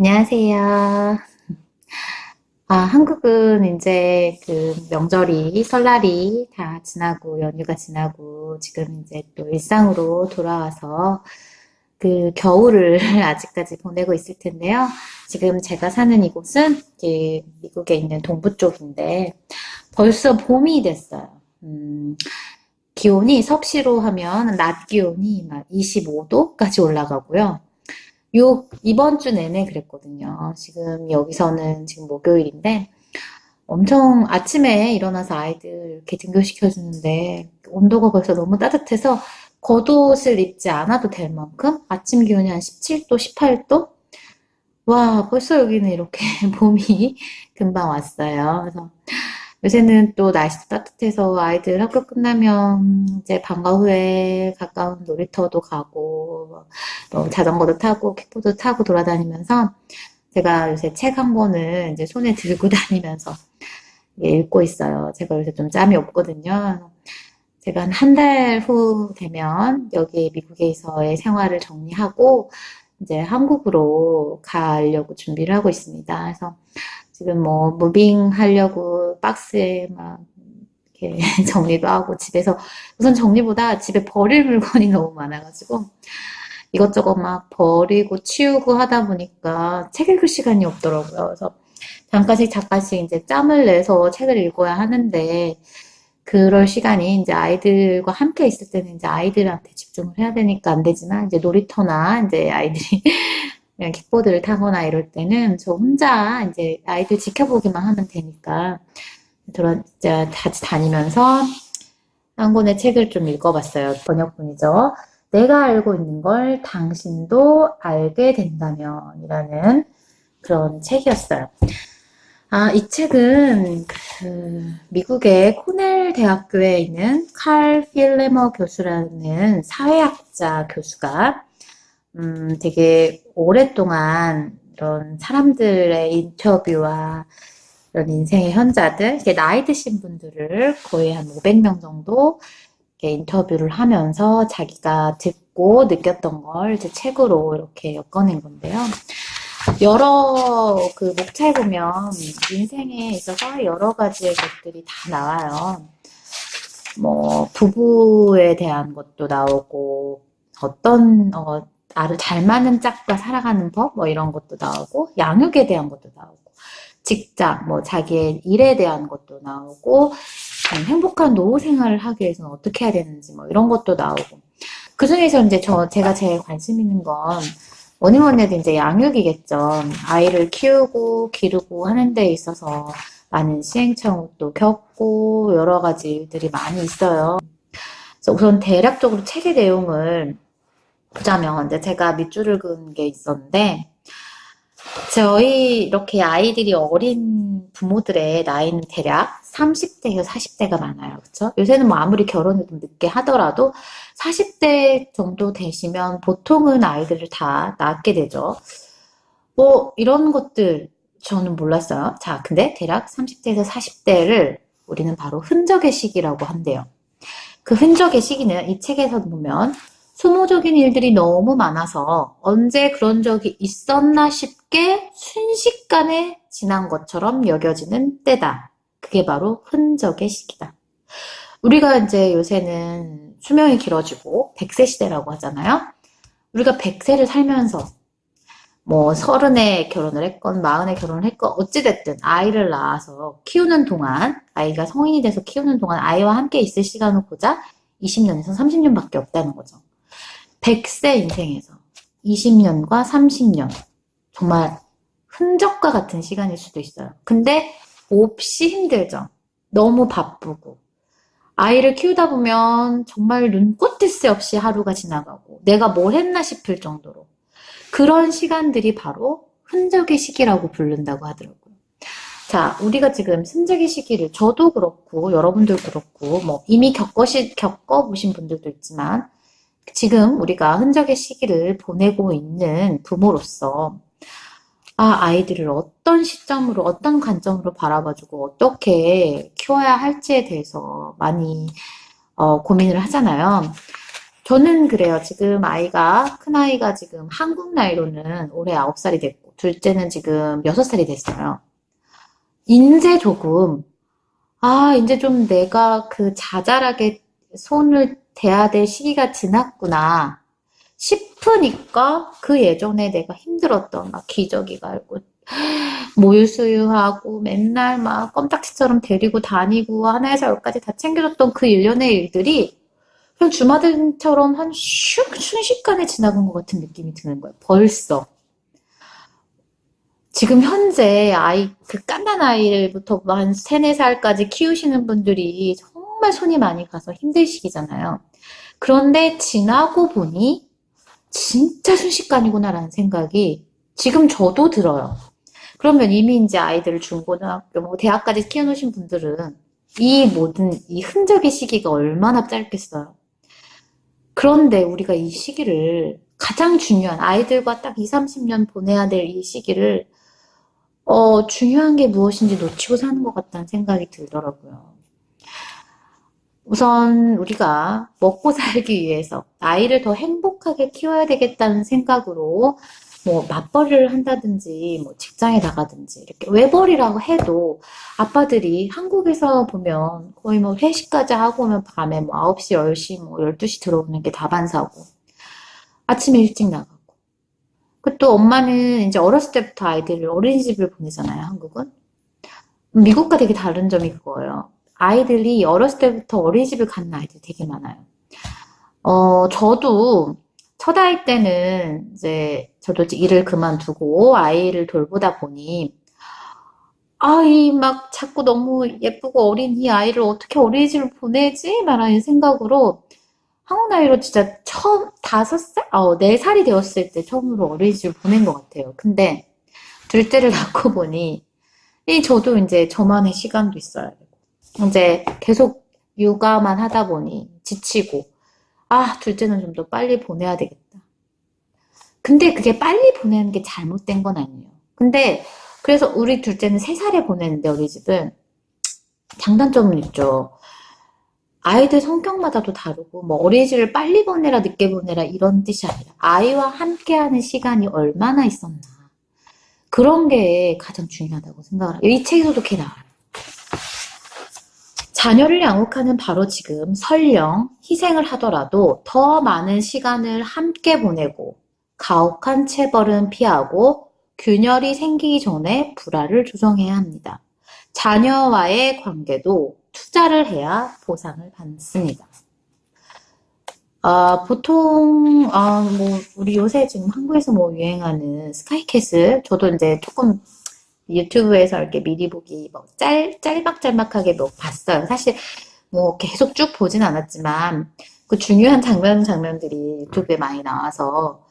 안녕하세요. 한국은 이제 그 명절이, 설날이 다 지나고, 연휴가 지나고, 지금 이제 또 일상으로 돌아와서 그 겨울을 아직까지 보내고 있을 텐데요. 지금 제가 사는 이곳은 이제 미국에 있는 동부 쪽인데, 벌써 봄이 됐어요. 기온이 섭씨로 하면 낮 기온이 막 25도까지 올라가고요. 이번 주 내내 그랬거든요. 지금 여기서는 지금 목요일인데 엄청 아침에 일어나서 아이들 이렇게 등교시켜주는데 온도가 벌써 너무 따뜻해서 겉옷을 입지 않아도 될 만큼 아침 기온이 한 17도, 18도? 와, 벌써 여기는 이렇게 봄이 금방 왔어요. 그래서 요새는 또 날씨도 따뜻해서 아이들 학교 끝나면 이제 방과 후에 가까운 놀이터도 가고 뭐 자전거도 타고 킥보드 타고 돌아다니면서 제가 요새 책 한 권을 이제 손에 들고 다니면서 읽고 있어요. 제가 요새 좀 짬이 없거든요. 제가 한 달 후 되면 여기 미국에서의 생활을 정리하고 이제 한국으로 가려고 준비를 하고 있습니다. 그래서 지금 뭐 무빙 하려고 박스에 막 이렇게 정리도 하고 집에서 우선 정리보다 집에 버릴 물건이 너무 많아가지고 이것저것 막 버리고 치우고 하다 보니까 책 읽을 시간이 없더라고요. 그래서 잠깐씩 이제 짬을 내서 책을 읽어야 하는데 그럴 시간이 이제 아이들과 함께 있을 때는 이제 아이들한테 집중을 해야 되니까 안 되지만 이제 놀이터나 이제 아이들이 그냥 킥보드를 타거나 이럴 때는 저 혼자 이제 아이들 지켜보기만 하면 되니까 이제 같이 다니면서 한 권의 책을 좀 읽어봤어요. 번역본이죠. 내가 알고 있는 걸 당신도 알게 된다면 이라는 그런 책이었어요. 이 책은 미국의 코넬 대학교에 있는 칼 필레머 교수라는 사회학자 교수가 되게 오랫동안 이런 사람들의 인터뷰와 이런 인생의 현자들, 이렇게 나이 드신 분들을 거의 한 500명 정도 이렇게 인터뷰를 하면서 자기가 듣고 느꼈던 걸 이제 책으로 이렇게 엮어낸 건데요. 여러 그 목차에 보면 인생에 있어서 여러 가지의 것들이 다 나와요. 뭐 부부에 대한 것도 나오고 어떤 나를 잘 맞는 짝과 살아가는 법 뭐 이런 것도 나오고 양육에 대한 것도 나오고 직장 뭐 자기의 일에 대한 것도 나오고 행복한 노후 생활을 하기 위해서는 어떻게 해야 되는지 뭐 이런 것도 나오고 그 중에서 이제 제가 제일 관심 있는 건 뭐니 뭐니 해도 이제 양육이겠죠. 아이를 키우고 기르고 하는 데 있어서 많은 시행착오도 겪고 여러 가지들이 많이 있어요. 그래서 우선 대략적으로 책의 내용을 보자면 이제 제가 밑줄을 그은 게 있었는데 저희 이렇게 아이들이 어린 부모들의 나이는 대략 30대에서 40대가 많아요. 그렇죠? 요새는 뭐 아무리 결혼을 좀 늦게 하더라도 40대 정도 되시면 보통은 아이들을 다 낳게 되죠. 뭐 이런 것들 저는 몰랐어요. 자, 근데 대략 30대에서 40대를 우리는 바로 흔적의 시기라고 한대요. 그 흔적의 시기는 이 책에서 보면 소모적인 일들이 너무 많아서 언제 그런 적이 있었나 싶게 순식간에 지난 것처럼 여겨지는 때다. 그게 바로 흔적의 시기다. 우리가 이제 요새는 수명이 길어지고 100세 시대라고 하잖아요. 우리가 100세를 살면서 뭐 30에 결혼을 했건 40에 결혼을 했건 어찌됐든 아이를 낳아서 키우는 동안 아이가 성인이 돼서 키우는 동안 아이와 함께 있을 시간을 보자 20년에서 30년밖에 없다는 거죠. 100세 인생에서 20년과 30년 정말 흔적과 같은 시간일 수도 있어요. 근데 몹시 힘들죠. 너무 바쁘고 아이를 키우다 보면 정말 눈꽃뜰 새 없이 하루가 지나가고 내가 뭘 했나 싶을 정도로 그런 시간들이 바로 흔적의 시기라고 부른다고 하더라고요. 자, 우리가 지금 흔적의 시기를 저도 그렇고 여러분도 그렇고 뭐 이미 겪어보신 분들도 있지만 지금 우리가 흔적의 시기를 보내고 있는 부모로서 아이들을 어떤 시점으로 어떤 관점으로 바라봐주고 어떻게 키워야 할지에 대해서 많이 고민을 하잖아요. 저는 그래요. 지금 큰 아이가 지금 한국 나이로는 올해 9살이 됐고, 둘째는 지금 6살이 됐어요. 인제 조금, 이제 좀 내가 그 자잘하게 손을 대야 될 시기가 지났구나 싶으니까 그 예전에 내가 힘들었던 막 기저귀 갈고 모유수유하고 맨날 막 껌딱지처럼 데리고 다니고 하나에서 열까지 다 챙겨줬던 그 일련의 일들이 그냥 주마등처럼 순식간에 지나간 것 같은 느낌이 드는 거예요. 벌써. 지금 현재 그 갓난 아이부터 한 3, 4살까지 키우시는 분들이 정말 손이 많이 가서 힘드시잖아요. 그런데 지나고 보니 진짜 순식간이구나라는 생각이 지금 저도 들어요. 그러면 이미 이제 아이들을 중고등학교, 뭐 대학까지 키워놓으신 분들은 이 흔적의 시기가 얼마나 짧겠어요. 그런데 우리가 이 시기를 가장 중요한 아이들과 딱 2, 30년 보내야 될 이 시기를 중요한 게 무엇인지 놓치고 사는 것 같다는 생각이 들더라고요. 우선 우리가 먹고 살기 위해서 아이를 더 행복하게 키워야 되겠다는 생각으로 뭐 맞벌이를 한다든지 뭐 직장에 나가든지 이렇게 외벌이라고 해도 아빠들이 한국에서 보면 거의 뭐 회식까지 하고 오면 밤에 뭐 9시, 10시, 뭐 12시 들어오는 게 다반사고 아침에 일찍 나가고 그 또 엄마는 이제 어렸을 때부터 아이들을 어린이집을 보내잖아요, 한국은. 미국과 되게 다른 점이 그거예요. 아이들이 어렸을 때부터 어린이집을 가는 아이들이 되게 많아요. 저도 첫 아이 때는 저도 이제 일을 그만두고 아이를 돌보다 보니, 막 자꾸 너무 예쁘고 어린 이 아이를 어떻게 어린이집을 보내지? 라는 생각으로 한국 나이로 진짜 처음 5살? 4살이 되었을 때 처음으로 어린이집을 보낸 것 같아요. 근데 둘째를 낳고 보니, 저도 이제 저만의 시간도 있어야 되고, 이제 계속 육아만 하다 보니 지치고, 둘째는 좀 더 빨리 보내야 되겠다. 근데 그게 빨리 보내는 게 잘못된 건 아니에요. 근데 그래서 우리 둘째는 3살에 보내는데 어린이집은 장단점은 있죠. 아이들 성격마다도 다르고 뭐 어린이집을 빨리 보내라 늦게 보내라 이런 뜻이 아니라 아이와 함께하는 시간이 얼마나 있었나 그런 게 가장 중요하다고 생각을 해요. 이 책에서도 그렇게 나와요. 자녀를 양육하는 바로 지금 설령 희생을 하더라도 더 많은 시간을 함께 보내고 가혹한 체벌은 피하고 균열이 생기기 전에 불화를 조성해야 합니다. 자녀와의 관계도 투자를 해야 보상을 받습니다. 보통, 우리 요새 지금 한국에서 뭐 유행하는 스카이캐슬, 저도 이제 조금 유튜브에서 이렇게 미리 보기, 뭐, 짤막짤막하게 뭐 봤어요. 사실, 뭐, 계속 쭉 보진 않았지만, 그 중요한 장면들이 유튜브에 많이 나와서,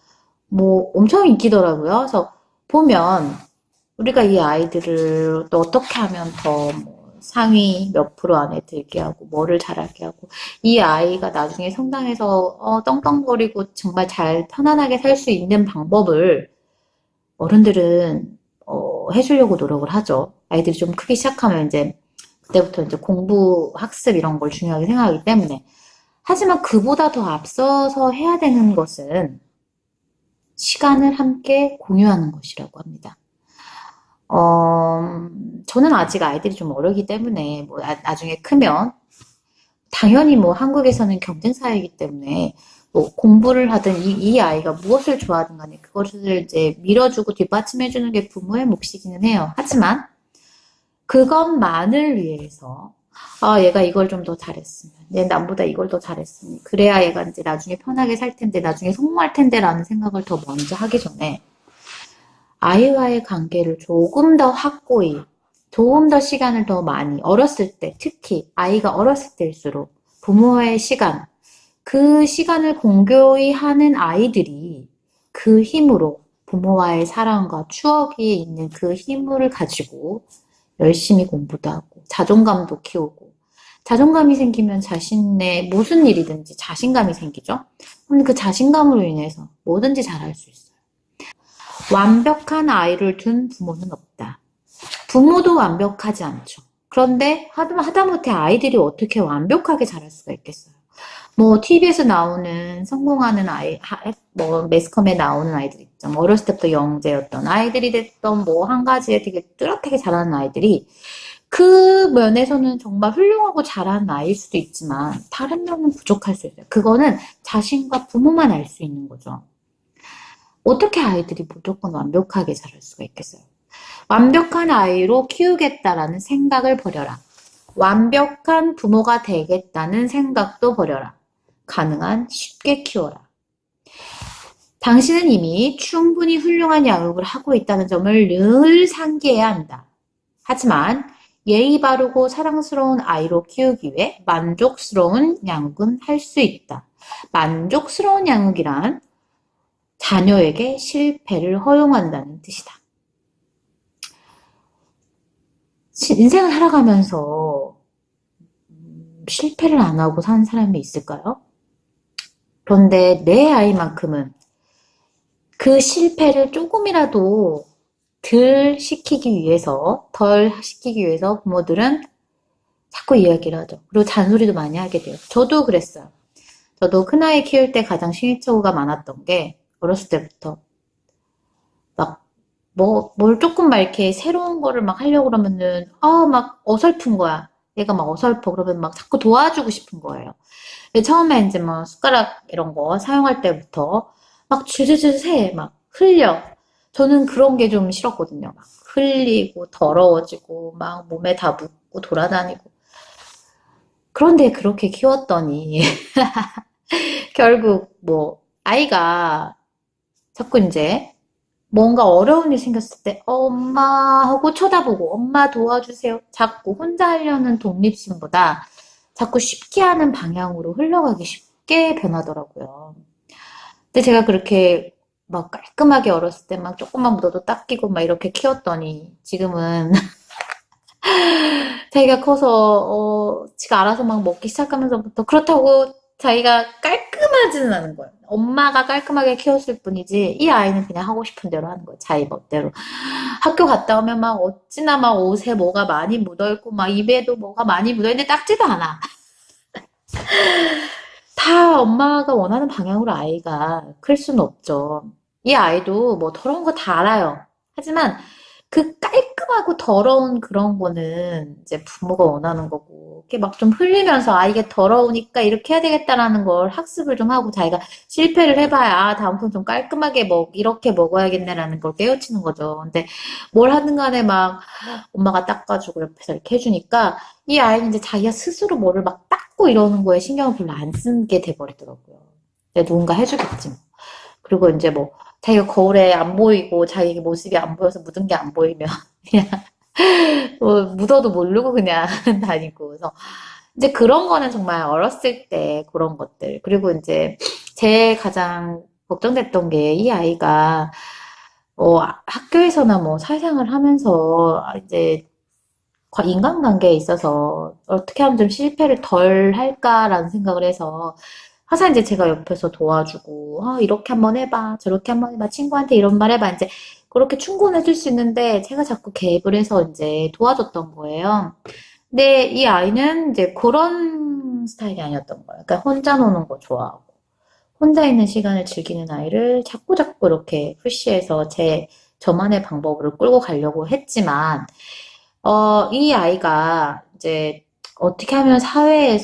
뭐, 엄청 인기더라고요. 그래서, 보면, 우리가 이 아이들을 또 어떻게 하면 더 뭐 상위 몇 프로 안에 들게 하고 뭐를 잘하게 하고 이 아이가 나중에 성장해서 떵떵거리고 정말 잘 편안하게 살 수 있는 방법을 어른들은 해주려고 노력을 하죠. 아이들이 좀 크기 시작하면 이제 그때부터 이제 공부, 학습 이런 걸 중요하게 생각하기 때문에 하지만 그보다 더 앞서서 해야 되는 것은 시간을 함께 공유하는 것이라고 합니다. 저는 아직 아이들이 좀 어리기 때문에, 뭐, 나중에 크면, 당연히 뭐, 한국에서는 경쟁 사회이기 때문에, 뭐, 공부를 하든 이 아이가 무엇을 좋아하든 간에 그것을 이제 밀어주고 뒷받침해주는 게 부모의 몫이기는 해요. 하지만, 그것만을 위해서, 얘가 이걸 좀 더 잘했으면, 얘 남보다 이걸 더 잘했으면, 그래야 얘가 이제 나중에 편하게 살 텐데, 나중에 성공할 텐데, 라는 생각을 더 먼저 하기 전에, 아이와의 관계를 조금 더 확고히, 조금 더 시간을 더 많이, 어렸을 때, 특히 아이가 어렸을 때일수록 부모와의 시간, 그 시간을 공교히 하는 아이들이 그 힘으로 부모와의 사랑과 추억이 있는 그 힘을 가지고 열심히 공부도 하고 자존감도 키우고 자존감이 생기면 자신의 무슨 일이든지 자신감이 생기죠. 그럼 그 자신감으로 인해서 뭐든지 잘할 수 있어요. 완벽한 아이를 둔 부모는 없다. 부모도 완벽하지 않죠. 그런데 하다못해 아이들이 어떻게 완벽하게 자랄 수가 있겠어요. 뭐, TV에서 나오는 성공하는 뭐, 매스컴에 나오는 아이들 있죠. 뭐 어렸을 때부터 영재였던 아이들이 됐던 뭐, 한 가지에 되게 뚜렷하게 잘하는 아이들이 그 면에서는 정말 훌륭하고 잘하는 아이일 수도 있지만, 다른 면은 부족할 수 있어요. 그거는 자신과 부모만 알 수 있는 거죠. 어떻게 아이들이 무조건 완벽하게 자랄 수가 있겠어요? 완벽한 아이로 키우겠다라는 생각을 버려라. 완벽한 부모가 되겠다는 생각도 버려라. 가능한 쉽게 키워라. 당신은 이미 충분히 훌륭한 양육을 하고 있다는 점을 늘 상기해야 한다. 하지만 예의 바르고 사랑스러운 아이로 키우기 위해 만족스러운 양육은 할 수 있다. 만족스러운 양육이란 자녀에게 실패를 허용한다는 뜻이다. 인생을 살아가면서 실패를 안 하고 사는 사람이 있을까요? 그런데 내 아이만큼은 그 실패를 조금이라도 덜 시키기 위해서 부모들은 자꾸 이야기를 하죠. 그리고 잔소리도 많이 하게 돼요. 저도 그랬어요. 저도 큰아이 키울 때 가장 시행착오가 많았던 게 어렸을 때부터 막 뭘 조금 막 이렇게 새로운 거를 막 하려고 그러면은 막 어설픈 거야. 얘가 막 어설퍼. 그러면 막 자꾸 도와주고 싶은 거예요. 근데 처음에 이제 뭐 숟가락 이런 거 사용할 때부터 막 줄줄줄 새, 막 흘려. 저는 그런 게 좀 싫었거든요. 막 흘리고 더러워지고 막 몸에 다 묻고 돌아다니고. 그런데 그렇게 키웠더니 결국 뭐 아이가 자꾸 이제 뭔가 어려운 일 생겼을 때 엄마 하고 쳐다보고 엄마 도와주세요. 자꾸 혼자 하려는 독립심보다 자꾸 쉽게 하는 방향으로 흘러가기 쉽게 변하더라고요. 근데 제가 그렇게 막 깔끔하게 어렸을 때 막 조금만 묻어도 닦이고 막 이렇게 키웠더니 지금은 자기가 커서 지가 알아서 막 먹기 시작하면서부터 그렇다고 자기가 깔끔하지는 않은 거예요. 엄마가 깔끔하게 키웠을 뿐이지 이 아이는 그냥 하고 싶은 대로 하는 거예요. 자기 멋대로. 학교 갔다 오면 막 어찌나 막 옷에 뭐가 많이 묻어있고 막 입에도 뭐가 많이 묻어있는데 닦지도 않아. 다 엄마가 원하는 방향으로 아이가 클 수는 없죠. 이 아이도 뭐 더러운 거 다 알아요. 하지만 그 깔끔하고 더러운 그런 거는 이제 부모가 원하는 거고, 이렇게 막 좀 흘리면서, 이게 더러우니까 이렇게 해야 되겠다라는 걸 학습을 좀 하고 자기가 실패를 해봐야, 다음부터 좀 깔끔하게 이렇게 먹어야겠네라는 걸 깨우치는 거죠. 근데 뭘 하든 간에 막 엄마가 닦아주고 옆에서 이렇게 해주니까 이 아이는 이제 자기가 스스로 뭐를 막 닦고 이러는 거에 신경을 별로 안 쓰게 돼버리더라고요. 이제 누군가 해주겠지 뭐. 그리고 이제 뭐 자기가 거울에 안 보이고 자기 모습이 안 보여서 묻은 게 안 보이면 그냥 뭐 묻어도 모르고 그냥 다니고 그래서 이제 그런 거는 정말 어렸을 때 그런 것들 그리고 이제 제 가장 걱정됐던 게 이 아이가 학교에서나 뭐 사회생활을 하면서 이제 인간관계에 있어서 어떻게 하면 좀 실패를 덜 할까라는 생각을 해서 항상 이제 제가 옆에서 도와주고, 이렇게 한번 해봐, 저렇게 한번 해봐, 친구한테 이런 말 해봐, 이제 그렇게 충고해 줄 수 있는데 제가 자꾸 개입을 해서 이제 도와줬던 거예요. 근데 이 아이는 이제 그런 스타일이 아니었던 거예요. 그러니까 혼자 노는 거 좋아하고, 혼자 있는 시간을 즐기는 아이를 자꾸 이렇게 푸시해서 저만의 방법으로 끌고 가려고 했지만, 이 아이가 이제 어떻게 하면 사회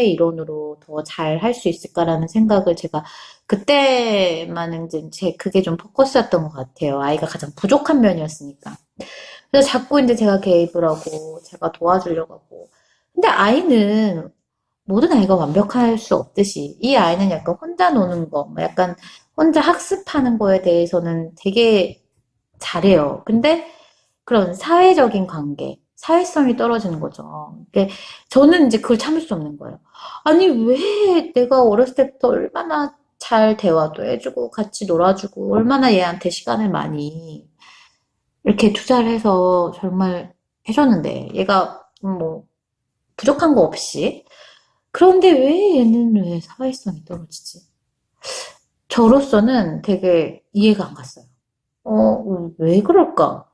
일원으로 더 잘 할 수 있을까라는 생각을 제가 그때만은 이제 그게 좀 포커스였던 것 같아요. 아이가 가장 부족한 면이었으니까. 그래서 자꾸 이제 제가 개입을 하고 제가 도와주려고 하고. 근데 아이는 모든 아이가 완벽할 수 없듯이 이 아이는 약간 혼자 노는 거, 뭐 약간 혼자 학습하는 거에 대해서는 되게 잘해요. 근데 그런 사회적인 관계, 사회성이 떨어지는 거죠. 저는 이제 그걸 참을 수 없는 거예요. 아니, 왜 내가 어렸을 때부터 얼마나 잘 대화도 해주고, 같이 놀아주고, 얼마나 얘한테 시간을 많이 이렇게 투자를 해서 정말 해줬는데, 얘가 뭐, 부족한 거 없이. 그런데 왜 얘는 왜 사회성이 떨어지지? 저로서는 되게 이해가 안 갔어요. 왜 그럴까?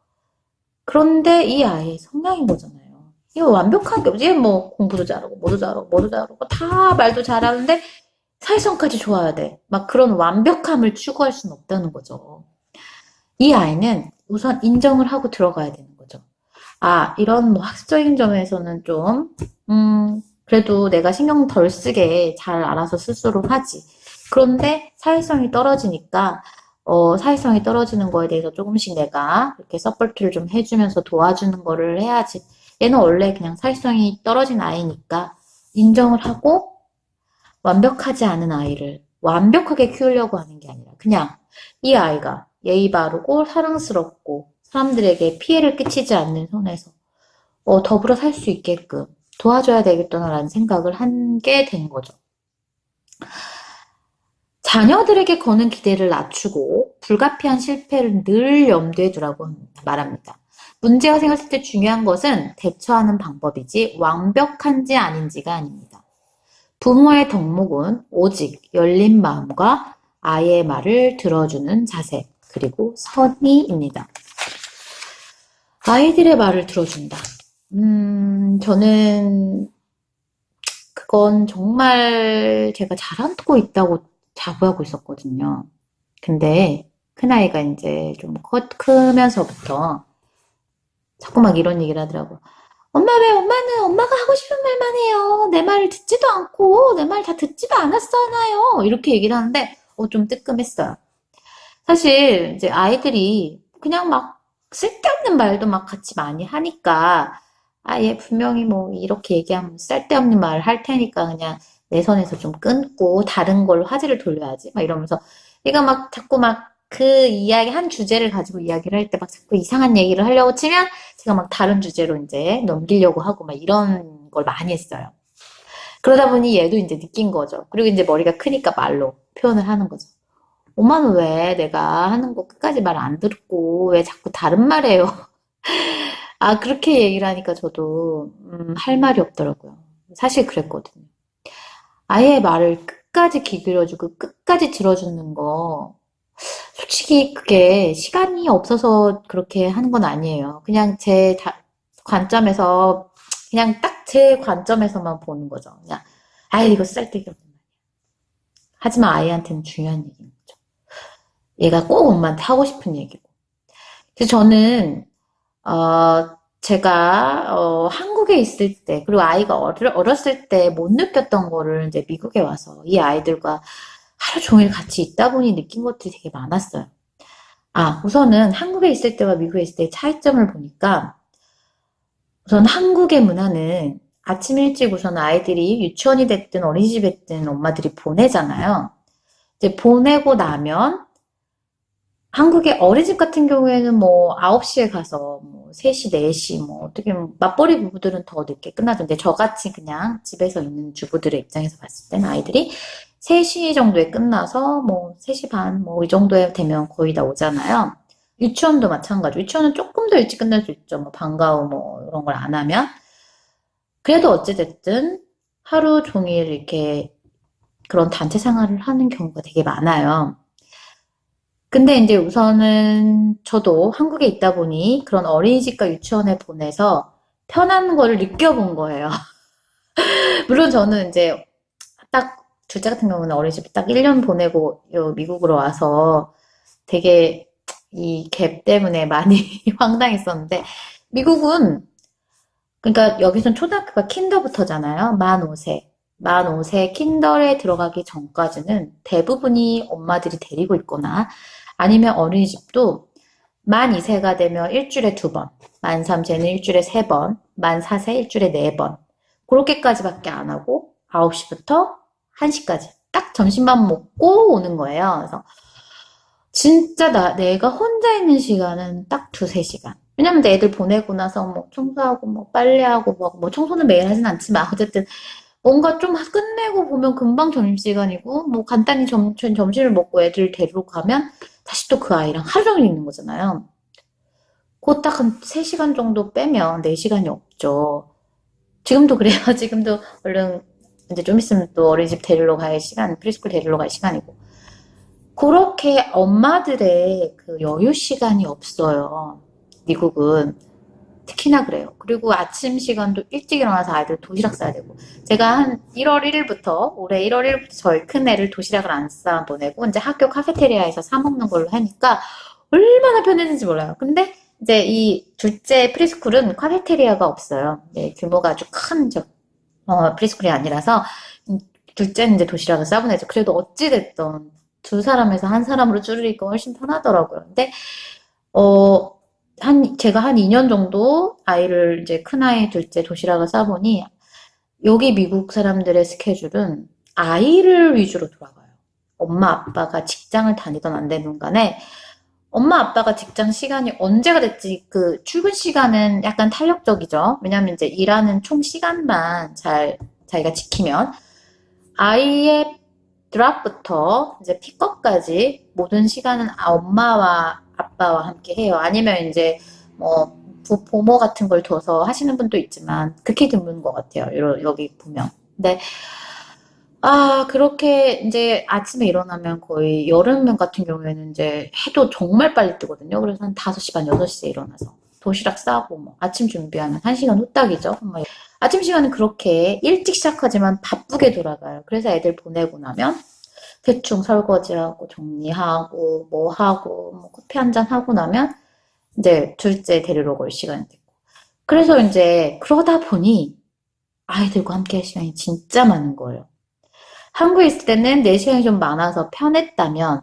그런데 이 아이의 성향인 거잖아요. 이거 완벽한 게 없지. 뭐 공부도 잘하고 뭐도 잘하고 뭐도 잘하고 다 말도 잘하는데 사회성까지 좋아야 돼. 막 그런 완벽함을 추구할 수는 없다는 거죠. 이 아이는 우선 인정을 하고 들어가야 되는 거죠. 아, 이런 뭐 학습적인 점에서는 좀, 그래도 내가 신경 덜 쓰게 잘 알아서 스스로 하지. 그런데 사회성이 떨어지니까, 사회성이 떨어지는 거에 대해서 조금씩 내가 이렇게 서포트를 좀 해주면서 도와주는 거를 해야지. 얘는 원래 그냥 사회성이 떨어진 아이니까 인정을 하고 완벽하지 않은 아이를 완벽하게 키우려고 하는 게 아니라 그냥 이 아이가 예의 바르고 사랑스럽고 사람들에게 피해를 끼치지 않는 선에서 더불어 살 수 있게끔 도와줘야 되겠구나라는 생각을 한 게 된 거죠. 자녀들에게 거는 기대를 낮추고 불가피한 실패를 늘 염두에 두라고 말합니다. 문제가 생겼을 때 중요한 것은 대처하는 방법이지 완벽한지 아닌지가 아닙니다. 부모의 덕목은 오직 열린 마음과 아이의 말을 들어주는 자세, 그리고 선의입니다. 아이들의 말을 들어준다. 저는 그건 정말 제가 잘하고 있다고 자부하고 있었거든요. 근데 큰아이가 이제 좀 크면서부터 자꾸 막 이런 얘기를 하더라고. 엄마 왜 엄마는 엄마가 하고 싶은 말만 해요. 내 말을 듣지도 않고 내 말 다 듣지도 않았잖아요. 이렇게 얘기를 하는데 좀 뜨끔했어요. 사실 이제 아이들이 그냥 막 쓸데없는 말도 막 같이 많이 하니까 얘 분명히 뭐 이렇게 얘기하면 쓸데없는 말 할 테니까 그냥 내 선에서 좀 끊고 다른 걸로 화제를 돌려야지 막 이러면서 얘가 막 자꾸 막 그 이야기 한 주제를 가지고 이야기를 할 때 막 자꾸 이상한 얘기를 하려고 치면 제가 막 다른 주제로 이제 넘기려고 하고 막 이런 걸 많이 했어요. 그러다 보니 얘도 이제 느낀 거죠. 그리고 이제 머리가 크니까 말로 표현을 하는 거죠. 엄마는 왜 내가 하는 거 끝까지 말 안 듣고 왜 자꾸 다른 말 해요? 아, 그렇게 얘기를 하니까 저도 할 말이 없더라고요. 사실 그랬거든요. 아이의 말을 끝까지 귀 기울여주고 끝까지 들어주는 거 솔직히 그게 시간이 없어서 그렇게 하는 건 아니에요. 그냥 제 관점에서 그냥 딱 제 관점에서만 보는 거죠. 그냥 이거 쓸데기 없는 말이야. 하지만 아이한테는 중요한 얘기인 거죠. 얘가 꼭 엄마한테 하고 싶은 얘기고. 그래서 저는 제가 한국에 있을 때 그리고 아이가 어렸을 때 못 느꼈던 거를 이제 미국에 와서 이 아이들과 하루 종일 같이 있다 보니 느낀 것들이 되게 많았어요. 우선은 한국에 있을 때와 미국에 있을 때의 차이점을 보니까 우선 한국의 문화는 아침 일찍 우선 아이들이 유치원이 됐든 어린이집에 됐든 엄마들이 보내잖아요. 이제 보내고 나면 한국의 어린이집 같은 경우에는 뭐 9시에 가서 뭐 3시, 4시 뭐 어떻게 보면 맞벌이 부부들은 더 늦게 끝나던데 저같이 그냥 집에서 있는 주부들의 입장에서 봤을 때는 아이들이 3시 정도에 끝나서 뭐 3시 반 뭐 이 정도에 되면 거의 다 오잖아요. 유치원도 마찬가지로 유치원은 조금 더 일찍 끝날 수 있죠. 뭐 방과 후 뭐 이런 걸 안 하면. 그래도 어찌됐든 하루 종일 이렇게 그런 단체 생활을 하는 경우가 되게 많아요. 근데 이제 우선은 저도 한국에 있다 보니 그런 어린이집과 유치원에 보내서 편한 거를 느껴본 거예요. 물론 저는 이제 딱 둘째 같은 경우는 어린이집 딱 1년 보내고 미국으로 와서 되게 이 갭 때문에 많이 황당했었는데 미국은 그러니까 여기선 초등학교가 킨더부터잖아요. 만 5세. 만 5세 킨더에 들어가기 전까지는 대부분이 엄마들이 데리고 있거나 아니면 어린이집도 만 2세가 되면 일주일에 2번, 만 3세는 일주일에 3번, 만 4세 일주일에 4번. 그렇게까지밖에 안 하고 9시부터 1시까지 딱 점심만 먹고 오는 거예요. 그래서 진짜 내가 혼자 있는 시간은 딱 2-3시간. 왜냐면 애들 보내고 나서 뭐 청소하고 뭐 빨래하고 뭐 청소는 매일 하진 않지만 어쨌든 뭔가 좀 끝내고 보면 금방 점심시간이고 뭐 간단히 점심을 먹고 애들 데리러 가면 다시 또 그 아이랑 하루 종일 있는 거잖아요. 그거 딱 한 3시간 정도 빼면 4시간이 없죠. 지금도 그래요. 지금도 얼른 이제 좀 있으면 또 어린이집 데리러 갈 시간, 프리스쿨 데리러 갈 시간이고. 그렇게 엄마들의 그 여유 시간이 없어요. 미국은. 특히나 그래요. 그리고 아침 시간도 일찍 일어나서 아이들 도시락 싸야 되고. 제가 한 1월 1일부터, 올해 1월 1일부터 저희 큰애를 도시락을 안 싸 보내고, 이제 학교 카페테리아에서 사 먹는 걸로 하니까 얼마나 편했는지 몰라요. 근데 이제 이 둘째 프리스쿨은 카페테리아가 없어요. 네, 규모가 아주 큰 프리스쿨이 아니라서, 둘째는 이제 도시락을 싸보내죠. 그래도 어찌됐든 두 사람에서 한 사람으로 줄이니까 훨씬 편하더라고요. 근데 어, 제가 한 2년 정도 아이를 이제 큰아이, 둘째 도시락을 싸보니, 여기 미국 사람들의 스케줄은 아이를 위주로 돌아가요. 엄마, 아빠가 직장을 다니던 안 되든 간에, 엄마, 아빠가 직장 시간이 언제가 됐지, 그 출근 시간은 약간 탄력적이죠. 왜냐면 이제 일하는 총 시간만 잘 자기가 지키면, 아이의 드랍부터 이제 픽업까지 모든 시간은 엄마와 아빠와 함께 해요. 아니면 이제 뭐 보모 같은 걸 둬서 하시는 분도 있지만 극히 드문 것 같아요. 여기 보면. 근데 그렇게 이제 아침에 일어나면 거의 여름 같은 경우에는 이제 해도 정말 빨리 뜨거든요. 그래서 한 5시 반, 6시에 일어나서 도시락 싸고 뭐 아침 준비하면 1시간 후딱이죠. 뭐 아침 시간은 그렇게 일찍 시작하지만 바쁘게 돌아가요. 그래서 애들 보내고 나면 대충 설거지하고 정리하고 뭐 하고 뭐 커피 한 잔 하고 나면 이제 둘째 데리러 올 시간이 됐고. 그래서 이제 그러다 보니 아이들과 함께 할 시간이 진짜 많은 거예요. 한국에 있을 때는 내 시간이 좀 많아서 편했다면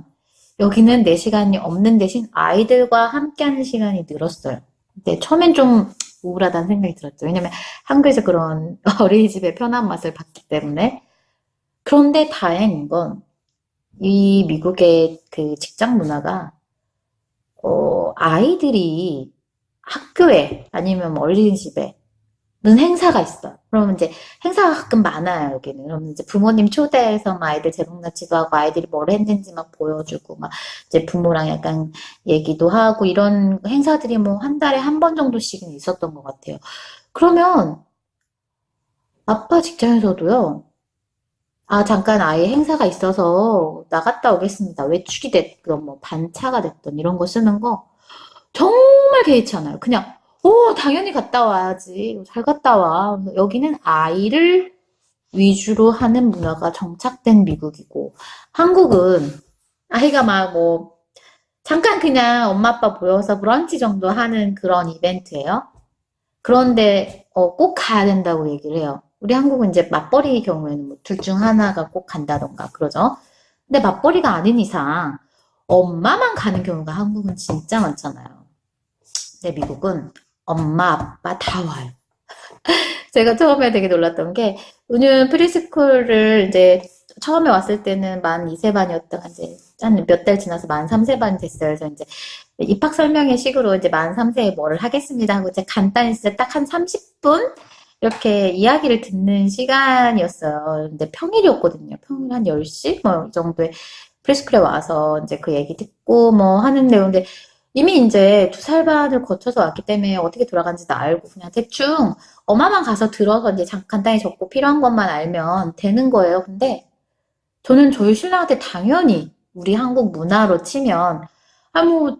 여기는 내 시간이 없는 대신 아이들과 함께하는 시간이 늘었어요. 근데 처음엔 좀 우울하다는 생각이 들었죠. 왜냐면 한국에서 그런 어린이집의 편한 맛을 봤기 때문에. 그런데 다행인 건 이 미국의 그 직장 문화가 아이들이 학교에 아니면 뭐 어린이집에 무슨 행사가 있어요. 그러면 이제 행사가 가끔 많아요, 여기는. 그러면 이제 부모님 초대해서 막 아이들 제복낚시도 하고 아이들이 뭘 했는지 막 보여주고 막 이제 부모랑 약간 얘기도 하고 이런 행사들이 뭐 한 달에 한 번 정도씩은 있었던 것 같아요. 그러면 아빠 직장에서도요. 잠깐 아이 행사가 있어서 나갔다 오겠습니다. 외출이 됐든 뭐 반차가 됐든 이런 거 쓰는 거 정말 개의치 않아요. 그냥 당연히 갔다 와야지. 잘 갔다 와. 여기는 아이를 위주로 하는 문화가 정착된 미국이고, 한국은 아이가 막 뭐, 잠깐 그냥 엄마 아빠 모여서 브런치 정도 하는 그런 이벤트예요. 그런데 꼭 가야 된다고 얘기를 해요. 우리 한국은 이제 맞벌이 경우에는 뭐 둘 중 하나가 꼭 간다던가 그러죠. 근데 맞벌이가 아닌 이상 엄마만 가는 경우가 한국은 진짜 많잖아요. 근데 미국은 엄마, 아빠 다 와요. 제가 처음에 되게 놀랐던 게, 은유 프리스쿨을 이제 처음에 왔을 때는 만 2세 반이었다가 이제 한 몇 달 지나서 만 3세 반이 됐어요. 그래서 이제 입학 설명회 식으로 이제 만 3세에 뭐를 하겠습니다 하고 이제 간단히 진짜 딱 한 30분 이렇게 이야기를 듣는 시간이었어요. 근데 평일이었거든요. 평일 한 10시? 뭐, 이 정도에 프리스쿨에 와서 이제 그 얘기 듣고 뭐 하는 내용인데, 이미 이제 2살 반을 거쳐서 왔기 때문에 어떻게 돌아가는지도 알고 그냥 대충 엄마만 가서 들어서 이제 간단히 적고 필요한 것만 알면 되는 거예요. 근데 저는 저희 신랑한테 당연히 우리 한국 문화로 치면 뭐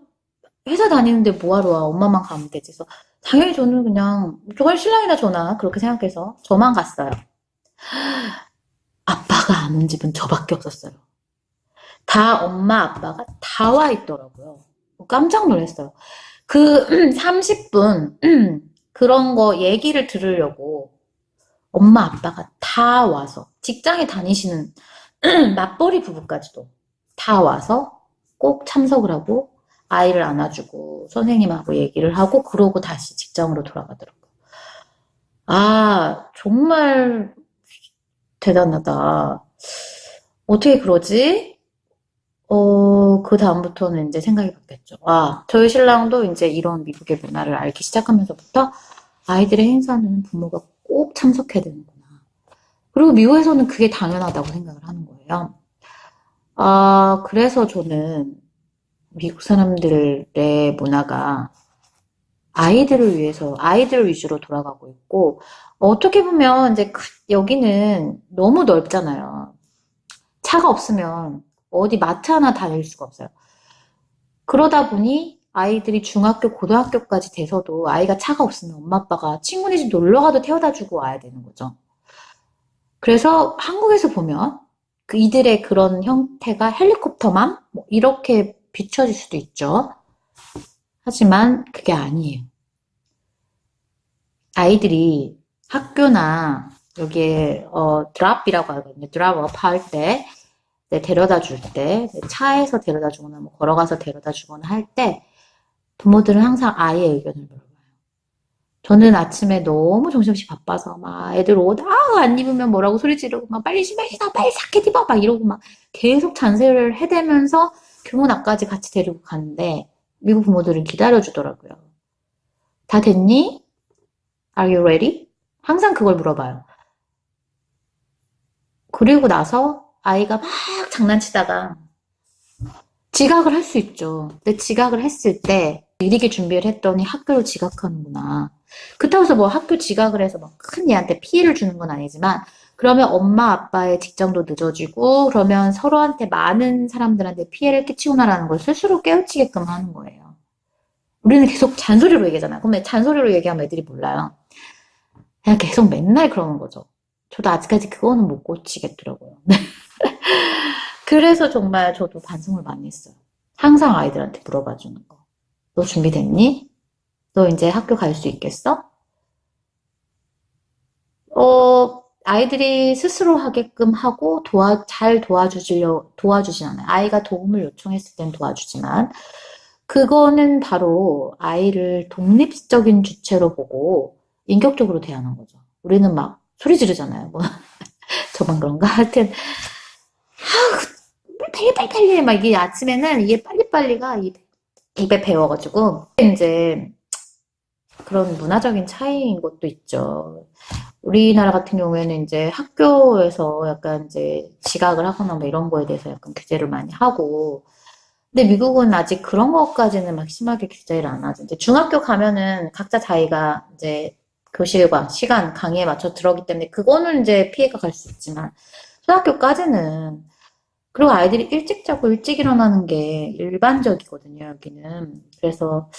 회사 다니는데 뭐하러 와? 엄마만 가면 되지. 그래서 당연히 저는 그냥 저건 신랑이나 저나 그렇게 생각해서 저만 갔어요. 아빠가 안 온 집은 저밖에 없었어요. 다 엄마 아빠가 다 와 있더라고요. 깜짝 놀랐어요. 그 30분 그런 거 얘기를 들으려고 엄마 아빠가 다 와서 직장에 다니시는 맞벌이 부부까지도 다 와서 꼭 참석을 하고 아이를 안아주고 선생님하고 얘기를 하고 그러고 다시 직장으로 돌아가더라고요. 정말 대단하다. 어떻게 그러지? 그 다음부터는 이제 생각이 바뀌었죠. 저희 신랑도 이제 이런 미국의 문화를 알기 시작하면서부터 아이들의 행사는 부모가 꼭 참석해야 되는구나. 그리고 미국에서는 그게 당연하다고 생각을 하는 거예요. 그래서 저는 미국 사람들의 문화가 아이들을 위해서, 아이들 위주로 돌아가고 있고, 어떻게 보면 이제 여기는 너무 넓잖아요. 차가 없으면 어디 마트 하나 다닐 수가 없어요. 그러다 보니 아이들이 중학교, 고등학교까지 돼서도 아이가 차가 없으면 엄마 아빠가 친구네 집 놀러 가도 태워다 주고 와야 되는 거죠. 그래서 한국에서 보면 그 이들의 그런 형태가 헬리콥터맘? 뭐 이렇게 비춰질 수도 있죠. 하지만 그게 아니에요. 아이들이 학교나 여기에 드랍이라고 하거든요. 드랍업 할 때, 데려다 줄 때, 차에서 데려다 주거나 뭐 걸어가서 데려다 주거나 할 때 부모들은 항상 아이의 의견을 물어봐요. 저는 아침에 너무 정신없이 바빠서 막 애들 옷, 안 입으면 뭐라고 소리 지르고 막 빨리 신발 신어, 빨리 자켓 입어 막 이러고 막 계속 잔소리를 해대면서 교문 앞까지 같이 데리고 가는데 미국 부모들은 기다려주더라고요. 다 됐니? Are you ready? 항상 그걸 물어봐요. 그리고 나서 아이가 막 장난치다가 지각을 할 수 있죠. 근데 지각을 했을 때 느리게 준비를 했더니 학교를 지각하는구나. 그렇다고 해서 뭐 학교 지각을 해서 막 큰 얘한테 피해를 주는 건 아니지만 그러면 엄마 아빠의 직장도 늦어지고 그러면 서로한테 많은 사람들한테 피해를 끼치구나라는 걸 스스로 깨우치게끔 하는 거예요. 우리는 계속 잔소리로 얘기하잖아요. 그러면 잔소리로 얘기하면 애들이 몰라요. 그냥 계속 맨날 그러는 거죠. 저도 아직까지 그거는 못 고치겠더라고요. 그래서 정말 저도 반성을 많이 했어요. 항상 아이들한테 물어봐 주는 거. 너 준비됐니? 너 이제 학교 갈 수 있겠어? 아이들이 스스로 하게끔 하고 잘 도와주진 않아요. 아이가 도움을 요청했을 땐 도와주지만, 그거는 바로 아이를 독립적인 주체로 보고 인격적으로 대하는 거죠. 우리는 막 소리 지르잖아요. 뭐, 저만 그런가? 하여튼, 빨리, 막 이게 아침에는 이게 빨리빨리가 입에 배워가지고, 이제 그런 문화적인 차이인 것도 있죠. 우리나라 같은 경우에는 이제 학교에서 약간 이제 지각을 하거나 뭐 이런 거에 대해서 약간 규제를 많이 하고, 근데 미국은 아직 그런 것까지는 막 심하게 규제를 안 하죠. 이제 중학교 가면은 각자 자기가 이제 교실과 시간, 강의에 맞춰 들어오기 때문에 그거는 이제 피해가 갈 수 있지만, 초등학교까지는 그리고 아이들이 일찍 자고 일찍 일어나는 게 일반적이거든요, 여기는. 그래서,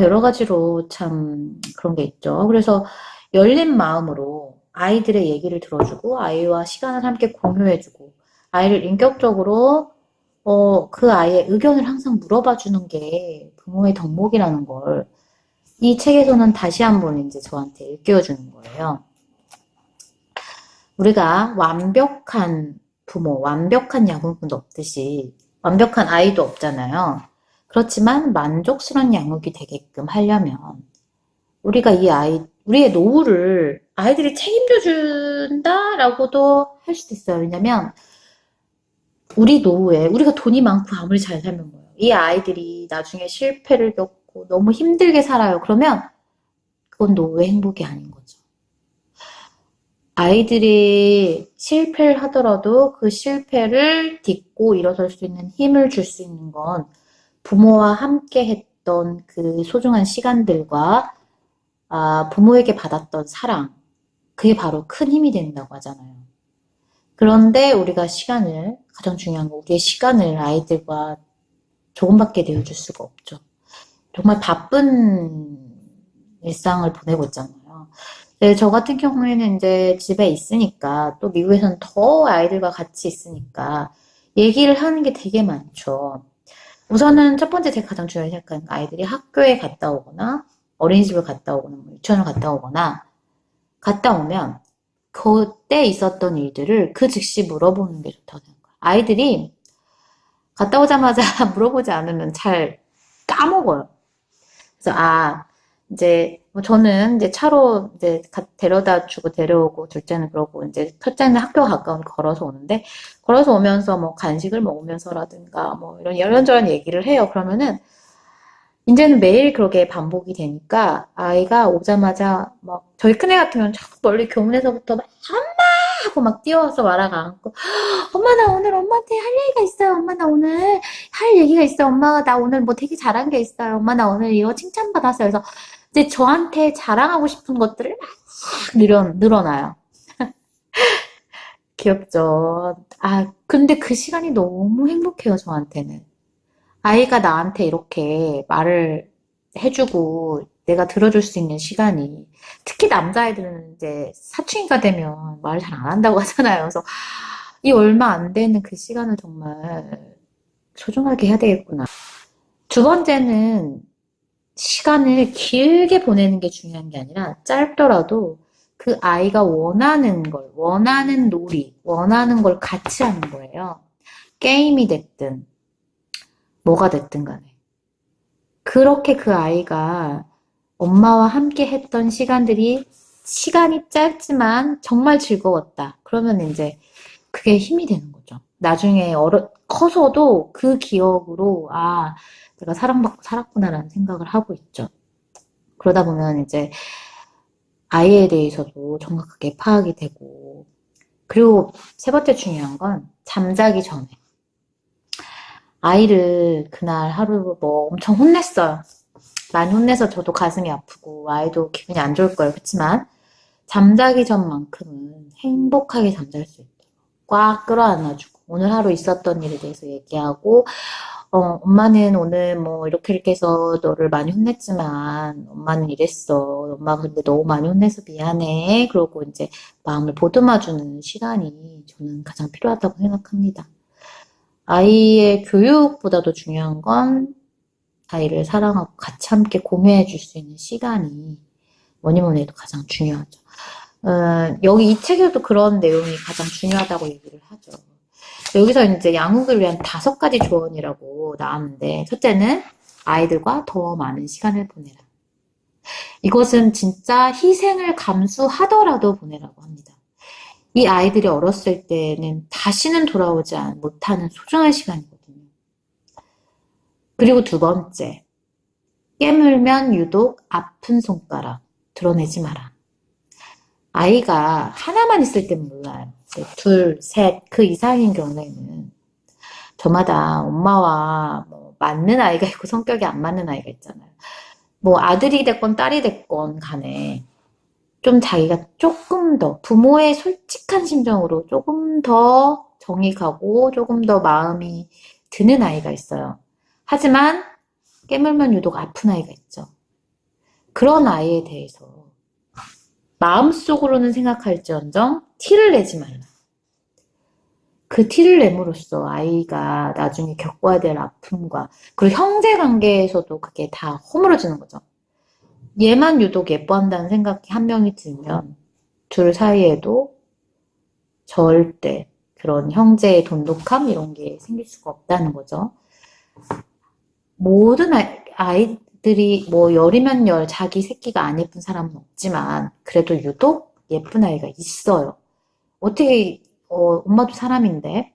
여러 가지로 참 그런 게 있죠. 그래서 열린 마음으로 아이들의 얘기를 들어주고, 아이와 시간을 함께 공유해주고, 아이를 인격적으로, 그 아이의 의견을 항상 물어봐 주는 게 부모의 덕목이라는 걸, 이 책에서는 다시 한번 이제 저한테 일깨워주는 거예요. 우리가 완벽한 부모, 완벽한 양육은 없듯이 완벽한 아이도 없잖아요. 그렇지만 만족스러운 양육이 되게끔 하려면 우리가 우리의 노후를 아이들이 책임져 준다라고도 할 수도 있어요. 왜냐면 우리 노후에 우리가 돈이 많고 아무리 잘 살면 뭐예요. 이 아이들이 나중에 실패를 겪고 너무 힘들게 살아요. 그러면 그건 노후의 행복이 아닌 거죠. 아이들이 실패를 하더라도 그 실패를 딛고 일어설 수 있는 힘을 줄 수 있는 건 부모와 함께 했던 그 소중한 시간들과 부모에게 받았던 사랑, 그게 바로 큰 힘이 된다고 하잖아요. 그런데 우리가 가장 중요한 거, 우리의 시간을 아이들과 조금밖에 내어줄 수가 없죠. 정말 바쁜 일상을 보내고 있잖아요. 네, 저 같은 경우에는 이제 집에 있으니까, 또 미국에서는 더 아이들과 같이 있으니까, 얘기를 하는 게 되게 많죠. 우선은 첫 번째 제가 가장 중요하게 생각하는 건 아이들이 학교에 갔다 오거나, 어린이집을 갔다 오거나, 뭐 유치원을 갔다 오거나, 갔다 오면, 그때 있었던 일들을 그 즉시 물어보는 게 좋다고 생각해요. 아이들이 갔다 오자마자 물어보지 않으면 잘 까먹어요. 그래서 이제 뭐 저는 이제 차로 이제 데려다 주고 데려오고 둘째는 그러고 이제 첫째는 학교 가까운 걸어서 오는데 걸어서 오면서 뭐 간식을 먹으면서라든가 뭐 이런저런 얘기를 해요. 그러면은 이제는 매일 그렇게 반복이 되니까 아이가 오자마자 막 저희 큰애 같은 경우는 저 멀리 교문에서부터 막 엄마 하고 막 뛰어와서 말아가 안고 엄마 나 오늘 엄마한테 할 얘기가 있어요. 엄마 나 오늘 할 얘기가 있어요. 엄마가 나 오늘 뭐 되게 잘한 게 있어요. 엄마 나 오늘 이거 칭찬받았어요. 그래서 이제 저한테 자랑하고 싶은 것들을 막 늘어나요. 귀엽죠. 근데 그 시간이 너무 행복해요, 저한테는. 아이가 나한테 이렇게 말을 해주고 내가 들어줄 수 있는 시간이, 특히 남자아이들은 이제 사춘기가 되면 말 잘 안 한다고 하잖아요. 그래서 이 얼마 안 되는 그 시간을 정말 소중하게 해야 되겠구나. 두 번째는 시간을 길게 보내는 게 중요한 게 아니라 짧더라도 그 아이가 원하는 걸, 원하는 놀이, 원하는 걸 같이 하는 거예요. 게임이 됐든 뭐가 됐든 간에. 그렇게 그 아이가 엄마와 함께 했던 시간들이 시간이 짧지만 정말 즐거웠다. 그러면 이제 그게 힘이 되는 거죠. 나중에 커서도 그 기억으로, 아, 내가 사랑받고 살았구나라는 생각을 하고 있죠. 그러다 보면 이제 아이에 대해서도 정확하게 파악이 되고, 그리고 세 번째 중요한 건 잠자기 전에. 아이를 그날 하루 뭐 엄청 혼냈어요. 많이 혼내서 저도 가슴이 아프고 아이도 기분이 안 좋을 거예요. 그렇지만 잠자기 전만큼은 행복하게 잠잘 수 있도록 꽉 끌어안아주고 오늘 하루 있었던 일에 대해서 얘기하고 엄마는 오늘 뭐 이렇게 해서 너를 많이 혼냈지만 엄마는 이랬어. 엄마가 근데 너무 많이 혼내서 미안해. 그러고 이제 마음을 보듬어주는 시간이 저는 가장 필요하다고 생각합니다. 아이의 교육보다도 중요한 건 아이를 사랑하고 같이 함께 공유해 줄 수 있는 시간이 뭐니 뭐니 해도 가장 중요하죠. 여기 이 책에도 그런 내용이 가장 중요하다고 얘기를 하죠. 여기서 이제 양육을 위한 5가지 조언이라고 나왔는데, 첫째는 아이들과 더 많은 시간을 보내라. 이것은 진짜 희생을 감수하더라도 보내라고 합니다. 이 아이들이 어렸을 때는 다시는 돌아오지 못하는 소중한 시간이거든요. 그리고 두 번째, 깨물면 유독 아픈 손가락 드러내지 마라. 아이가 하나만 있을 땐 몰라요. 둘, 셋, 그 이상인 경우에는 저마다 엄마와 뭐 맞는 아이가 있고 성격이 안 맞는 아이가 있잖아요. 뭐 아들이 됐건 딸이 됐건 간에 좀 자기가 조금 더 부모의 솔직한 심정으로 조금 더 정이 가고 조금 더 마음이 드는 아이가 있어요. 하지만 깨물면 유독 아픈 아이가 있죠. 그런 아이에 대해서 마음속으로는 생각할지언정 티를 내지 말라. 그 티를 내므로써 아이가 나중에 겪어야 될 아픔과 그리고 형제 관계에서도 그게 다 허물어지는 거죠. 얘만 유독 예뻐한다는 생각이 한 명이 들면 둘 사이에도 절대 그런 형제의 돈독함 이런 게 생길 수가 없다는 거죠. 모든 아이들이 뭐 열이면 열 자기 새끼가 안 예쁜 사람은 없지만 그래도 유독 예쁜 아이가 있어요. 어떻게 엄마도 사람인데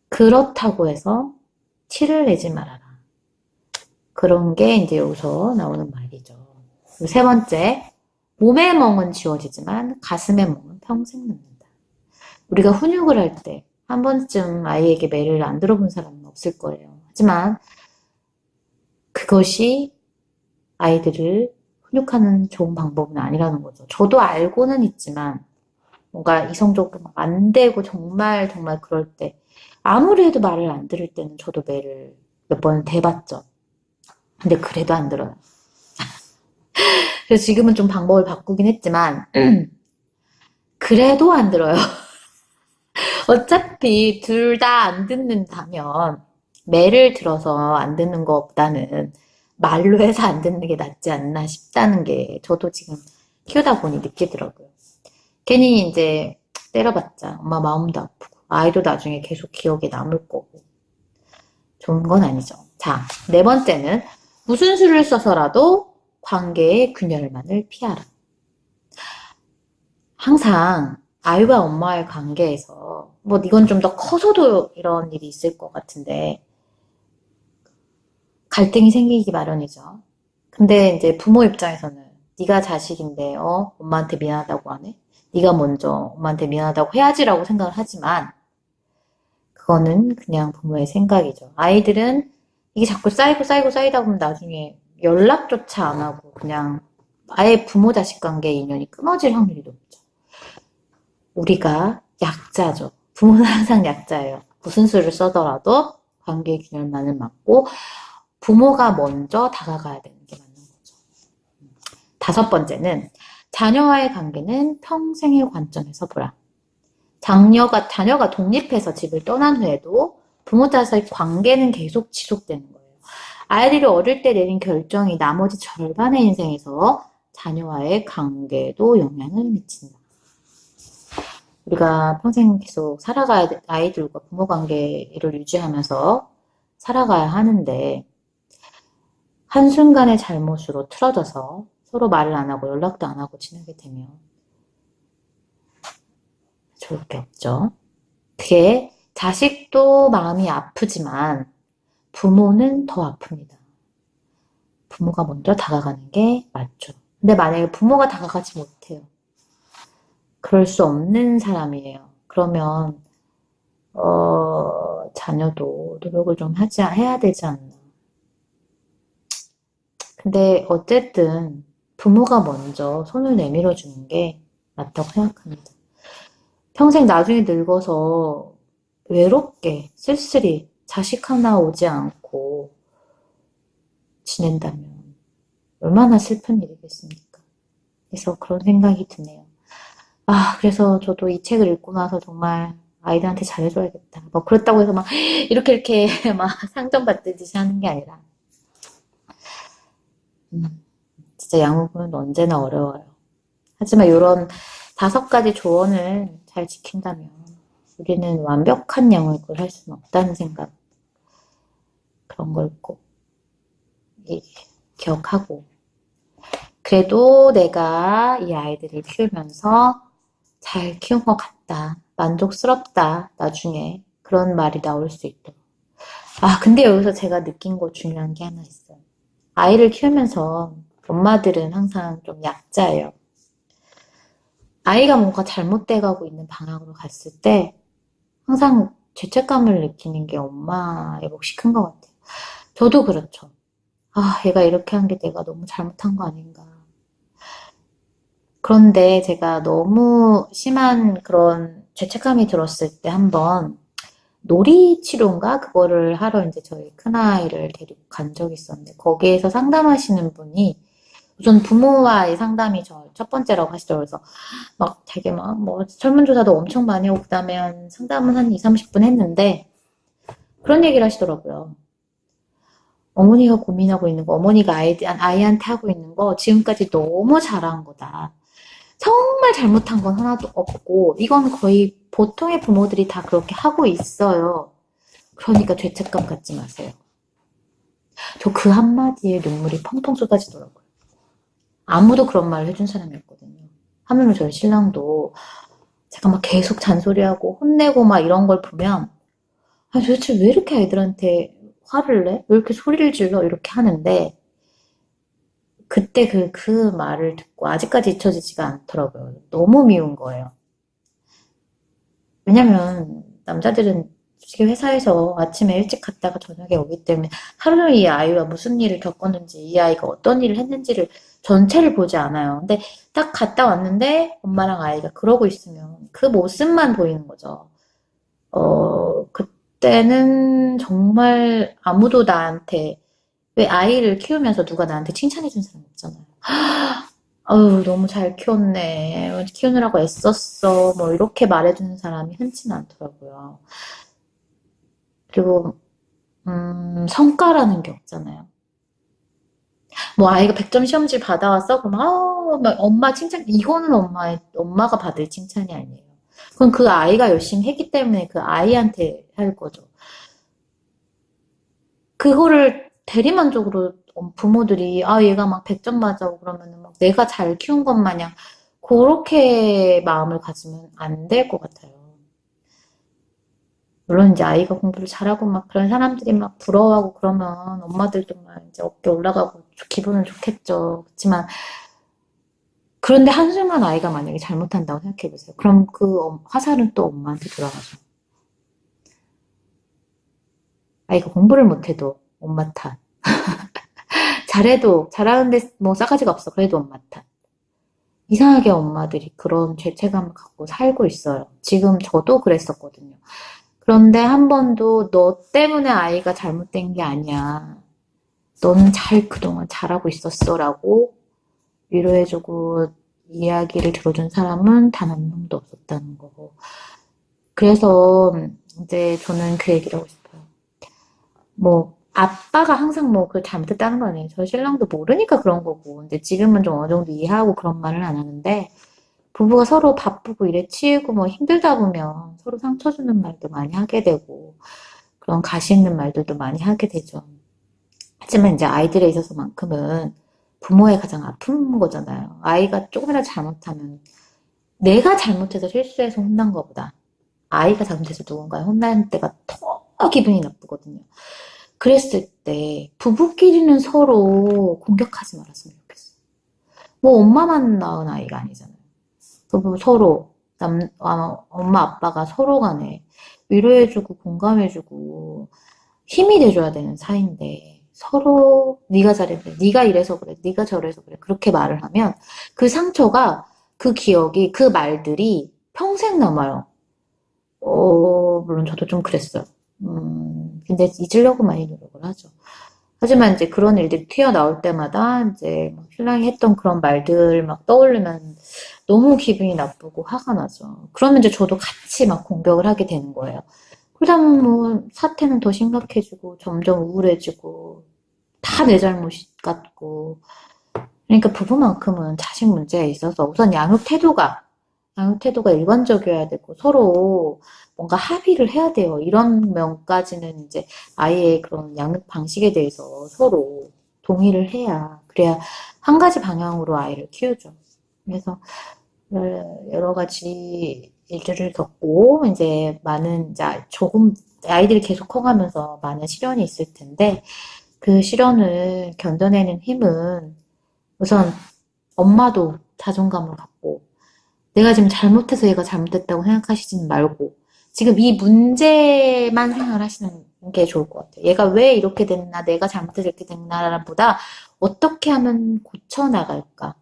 그렇다고 해서 티를 내지 말아라. 그런 게 이제 여기서 나오는 말이죠. 그리고 세 번째, 몸의 멍은 지워지지만 가슴의 멍은 평생 남는다. 우리가 훈육을 할 때 한 번쯤 아이에게 매를 안 들어본 사람은 없을 거예요. 하지만 그것이 아이들을 훈육하는 좋은 방법은 아니라는 거죠. 저도 알고는 있지만 뭔가 이성적으로 막 안 되고 정말 정말 그럴 때 아무리 해도 말을 안 들을 때는 저도 매를 몇 번 대봤죠. 근데 그래도 안 들어요. 그래서 지금은 좀 방법을 바꾸긴 했지만 그래도 안 들어요. 어차피 둘 다 안 듣는다면 매를 들어서 안 듣는 것보다는 말로 해서 안 듣는 게 낫지 않나 싶다는 게 저도 지금 키우다 보니 느끼더라고요. 괜히 이제 때려봤자 엄마 마음도 아프고 아이도 나중에 계속 기억에 남을 거고 좋은 건 아니죠. 자, 네 번째는 무슨 수를 써서라도 관계의 균열만을 피하라. 항상 아이와 엄마의 관계에서 뭐 이건 좀 더 커서도 이런 일이 있을 것 같은데 갈등이 생기기 마련이죠. 근데 이제 부모 입장에서는 네가 자식인데 엄마한테 미안하다고 하네? 네가 먼저 엄마한테 미안하다고 해야지라고 생각을 하지만 그거는 그냥 부모의 생각이죠. 아이들은 이게 자꾸 쌓이고 쌓이고 쌓이다 보면 나중에 연락조차 안 하고 그냥 아예 부모 자식 관계의 인연이 끊어질 확률이 높죠. 우리가 약자죠. 부모는 항상 약자예요. 무슨 수를 써더라도 관계의 균열만을 맞고 부모가 먼저 다가가야 되는 게 맞는 거죠. 다섯 번째는 자녀와의 관계는 평생의 관점에서 보라. 자녀가 독립해서 집을 떠난 후에도 부모 따라서의 관계는 계속 지속되는 거예요. 아이들이 어릴 때 내린 결정이 나머지 절반의 인생에서 자녀와의 관계에도 영향을 미친다. 우리가 평생 계속 살아가야 돼, 아이들과 부모 관계를 유지하면서 살아가야 하는데 한순간의 잘못으로 틀어져서 서로 말을 안 하고 연락도 안 하고 지내게 되면 좋을 게 없죠. 그게 자식도 마음이 아프지만 부모는 더 아픕니다. 부모가 먼저 다가가는 게 맞죠. 근데 만약에 부모가 다가가지 못해요. 그럴 수 없는 사람이에요. 그러면 자녀도 노력을 좀 해야 되지 않나. 근데 어쨌든 부모가 먼저 손을 내밀어 주는 게 맞다고 생각합니다. 평생 나중에 늙어서 외롭게 쓸쓸히 자식 하나 오지 않고 지낸다면 얼마나 슬픈 일이겠습니까? 그래서 그런 생각이 드네요. 그래서 저도 이 책을 읽고 나서 정말 아이들한테 잘해줘야겠다. 뭐 그렇다고 해서 막 이렇게 막 상정받듯이 하는 게 아니라 진짜 양육은 언제나 어려워요. 하지만 이런 다섯 가지 조언을 잘 지킨다면 우리는 완벽한 양육을 할 수는 없다는 생각, 그런 걸 꼭 기억하고, 그래도 내가 이 아이들을 키우면서 잘 키운 것 같다, 만족스럽다, 나중에 그런 말이 나올 수 있도록. 근데 여기서 제가 느낀 거 중요한 게 하나 있어요. 아이를 키우면서 엄마들은 항상 좀 약자예요. 아이가 뭔가 잘못돼가고 있는 방향으로 갔을 때 항상 죄책감을 느끼는 게 엄마의 몫이 큰 것 같아요. 저도 그렇죠. 얘가 이렇게 한 게 내가 너무 잘못한 거 아닌가. 그런데 제가 너무 심한 그런 죄책감이 들었을 때 한번 놀이치료인가? 그거를 하러 이제 저희 큰아이를 데리고 간 적이 있었는데 거기에서 상담하시는 분이 우선 부모와의 상담이 저 첫 번째라고 하시더라고요. 그래서 막 되게 막 뭐 설문조사도 엄청 많이 하고 그다음에 한 상담은 한 2, 30분 했는데 그런 얘기를 하시더라고요. 어머니가 고민하고 있는 거, 어머니가 아이한테 하고 있는 거 지금까지 너무 잘한 거다. 정말 잘못한 건 하나도 없고 이건 거의 보통의 부모들이 다 그렇게 하고 있어요. 그러니까 죄책감 갖지 마세요. 저 그 한마디에 눈물이 펑펑 쏟아지더라고요. 아무도 그런 말을 해준 사람이 없거든요. 하물며 저희 신랑도 제가 막 계속 잔소리하고 혼내고 막 이런 걸 보면 도대체 왜 이렇게 아이들한테 화를 내? 왜 이렇게 소리를 질러? 이렇게 하는데 그때 그 말을 듣고 아직까지 잊혀지지가 않더라고요. 너무 미운 거예요. 왜냐면 남자들은 솔직히 회사에서 아침에 일찍 갔다가 저녁에 오기 때문에 하루 종일 이 아이와 무슨 일을 겪었는지 이 아이가 어떤 일을 했는지를 전체를 보지 않아요. 근데 딱 갔다 왔는데 엄마랑 아이가 그러고 있으면 그 모습만 보이는 거죠. 그때는 정말 아무도 나한테 왜 아이를 키우면서 누가 나한테 칭찬해준 사람 없잖아요. 아유, 너무 잘 키웠네. 키우느라고 애썼어. 뭐, 이렇게 말해주는 사람이 흔치는 않더라고요. 그리고, 성과라는 게 없잖아요. 뭐, 아이가 100점 시험지 받아왔어? 그럼, 막 엄마 칭찬, 이거는 엄마가 받을 칭찬이 아니에요. 그건 그 아이가 열심히 했기 때문에 그 아이한테 할 거죠. 그거를 대리만족으로 부모들이 얘가 막 100점 맞아 그러면은 막 내가 잘 키운 것 마냥 그렇게 마음을 가지면 안 될 것 같아요. 물론 이제 아이가 공부를 잘하고 막 그런 사람들이 막 부러워하고 그러면 엄마들도 막 이제 어깨 올라가고 기분은 좋겠죠. 그렇지만 그런데 한순간 아이가 만약에 잘못한다고 생각해 보세요. 그럼 그 화살은 또 엄마한테 돌아가죠. 아이가 공부를 못해도 엄마 탓. 잘하는데 뭐 싸가지가 없어. 그래도 엄마 탓. 이상하게 엄마들이 그런 죄책감을 갖고 살고 있어요. 지금 저도 그랬었거든요. 그런데 한 번도 너 때문에 아이가 잘못된 게 아니야. 너는 그동안 잘하고 있었어라고 위로해주고 이야기를 들어준 사람은 단 한 명도 없었다는 거고. 그래서 이제 저는 그 얘기를 하고 싶어요. 뭐 아빠가 항상 뭐 그걸 잘못했다는 거 아니에요. 저희 신랑도 모르니까 그런 거고. 근데 지금은 좀 어느 정도 이해하고 그런 말을 안 하는데 부부가 서로 바쁘고 일에 치이고 뭐 힘들다 보면 서로 상처 주는 말도 많이 하게 되고 그런 가시 있는 말들도 많이 하게 되죠. 하지만 이제 아이들에 있어서만큼은 부모의 가장 아픈 거잖아요. 아이가 조금이라도 잘못하면 내가 잘못해서 실수해서 혼난 것보다 아이가 잘못해서 누군가에 혼난 때가 더 기분이 나쁘거든요. 그랬을 때 부부끼리는 서로 공격하지 말았으면 좋겠어요. 뭐 엄마만 낳은 아이가 아니잖아요. 부부 서로 엄마 아빠가 서로 간에 위로해주고 공감해주고 힘이 돼줘야 되는 사이인데 서로 네가 잘했네, 네가 이래서 그래, 네가 저래서 그래 그렇게 말을 하면 그 상처가 그 기억이 그 말들이 평생 남아요. 물론 저도 좀 그랬어요. 근데 잊으려고 많이 노력을 하죠. 하지만 이제 그런 일들이 튀어나올 때마다 이제 막 신랑이 했던 그런 말들 막 떠올리면 너무 기분이 나쁘고 화가 나죠. 그러면 이제 저도 같이 막 공격을 하게 되는 거예요. 그러다 보면 뭐 사태는 더 심각해지고 점점 우울해지고 다 내 잘못 같고 그러니까 부부만큼은 자식 문제에 있어서 우선 양육 태도가 일관적이어야 되고 서로 뭔가 합의를 해야 돼요. 이런 면까지는 이제 아이의 그런 양육 방식에 대해서 서로 동의를 해야 그래야 한 가지 방향으로 아이를 키우죠. 그래서 여러 가지 일들을 겪고 이제 많은 이제 조금 아이들이 계속 커가면서 많은 시련이 있을 텐데 그 시련을 견뎌내는 힘은 우선 엄마도 자존감을 갖고 내가 지금 잘못해서 얘가 잘못했다고 생각하시지는 말고 지금 이 문제만 생각하시는 게 좋을 것 같아요. 얘가 왜 이렇게 됐나, 내가 잘못해서 이렇게 됐나라는 보다 어떻게 하면 고쳐나갈까?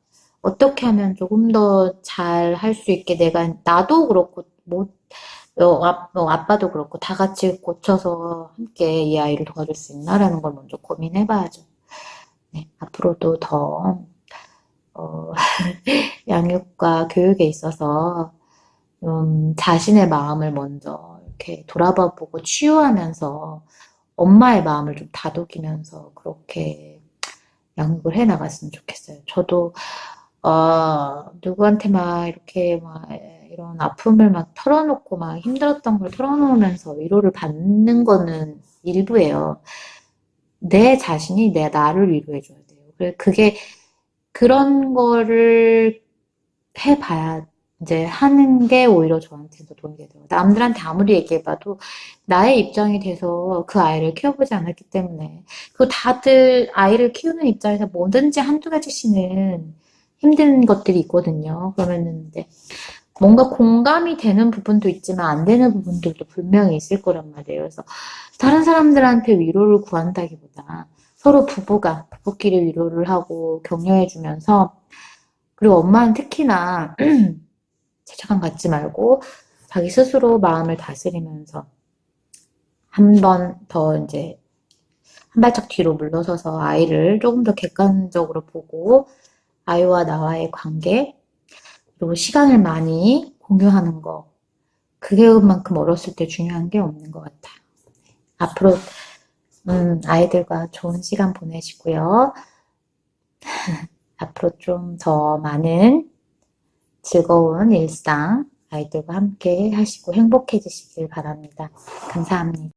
어떻게 하면 조금 더 잘 할 수 있게 나도 그렇고, 아빠도 그렇고, 다 같이 고쳐서 함께 이 아이를 도와줄 수 있나라는 걸 먼저 고민해봐야죠. 네, 앞으로도 더, 어, 양육과 교육에 있어서 자신의 마음을 먼저 이렇게 돌아봐 보고 치유하면서 엄마의 마음을 좀 다독이면서 그렇게 양육을 해 나갔으면 좋겠어요. 저도 누구한테 막 이렇게 막 이런 아픔을 막 털어놓고 막 힘들었던 걸 털어놓으면서 위로를 받는 거는 일부예요. 내 자신이 나를 위로해줘야 돼요. 그게 그런 거를 해봐야 이제 하는 게 오히려 저한테도 도움이 되더라고요. 남들한테 아무리 얘기해봐도 나의 입장이 돼서 그 아이를 키워보지 않았기 때문에 그 다들 아이를 키우는 입장에서 뭐든지 한두 가지씩은 힘든 것들이 있거든요. 그러면은 이제 뭔가 공감이 되는 부분도 있지만 안 되는 부분들도 분명히 있을 거란 말이에요. 그래서 다른 사람들한테 위로를 구한다기보다 서로 부부끼리 위로를 하고 격려해주면서 그리고 엄마는 특히나 죄책감 갖지 말고 자기 스스로 마음을 다스리면서 한 번 더 이제 한 발짝 뒤로 물러서서 아이를 조금 더 객관적으로 보고 아이와 나와의 관계 그리고 시간을 많이 공유하는 거 그게만큼 어렸을 때 중요한 게 없는 것 같아요. 앞으로 아이들과 좋은 시간 보내시고요. 앞으로 좀 더 많은 즐거운 일상 아이들과 함께 하시고 행복해지시길 바랍니다. 감사합니다.